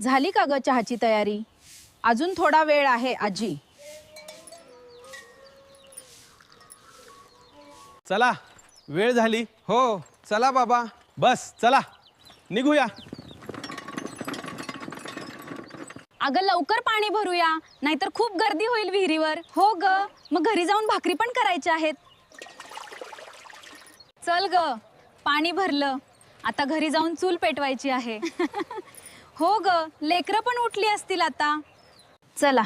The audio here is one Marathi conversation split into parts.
झाली का ग चहाची तयारी? अजून थोडा वेळ आहे आजी. चला, वेळ झाली. हो चला बाबा. बस चला, निघूया. अगं लवकर पाणी भरूया, नाहीतर खूप गर्दी होईल विहिरीवर. हो ग, मग घरी जाऊन भाकरी पण करायच्या आहेत. चल ग, पाणी भरलं, आता घरी जाऊन चूल पेटवायची आहे. हो ग, लेकरं पण उठली असतील आता. चला,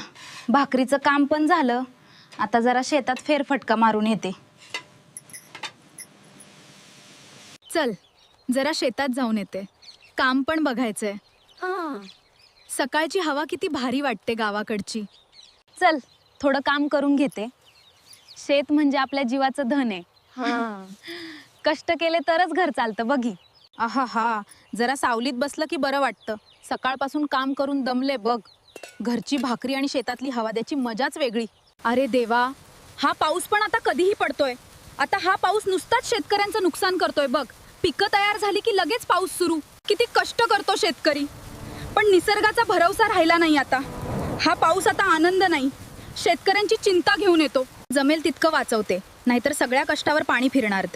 भाकरीचं काम पण झालं, आता जरा शेतात फेरफटका मारून येते. चल, जरा शेतात जाऊन येते, काम पण बघायचंय. सकाळची हवा किती भारी वाटते गावाकडची. चल, थोडं काम करून घेते. शेत म्हणजे आपल्या जीवाचं धन आहे. कष्ट केले तरच घर चालतं बघी. आहा हा, जरा सावलीत बसलं की बरं वाटतं. सकाळपासून काम करून दमले बघ. घरची भाकरी आणि शेतातली हवा द्याची मजाच वेगळी. अरे देवा, हा पाऊस पण आता कधीही पडतोय. आता हा पाऊस नुसताच शेतकऱ्यांचं नुकसान करतोय बघ. पिकं तयार झाली की लगेच पाऊस सुरू. किती कष्ट करतो शेतकरी, पण निसर्गाचा भरवसा राहिला नाही आता. हा पाऊस आता आनंद नाही, शेतकऱ्यांची चिंता घेऊन येतो. जमेल तितकं वाचवते, नाहीतर सगळ्या कष्टावर पाणी फिरणार.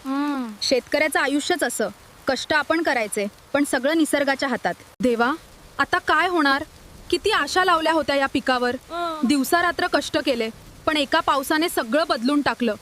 शेतकऱ्याचं आयुष्यच असं, कष्ट आपण करायचे पण सगळं निसर्गाच्या हातात. देवा, आता काय होणार? किती आशा लावल्या होत्या या पिकावर. दिवसा रात्र कष्ट केले, पण एका पावसाने सगळं बदलून टाकलं.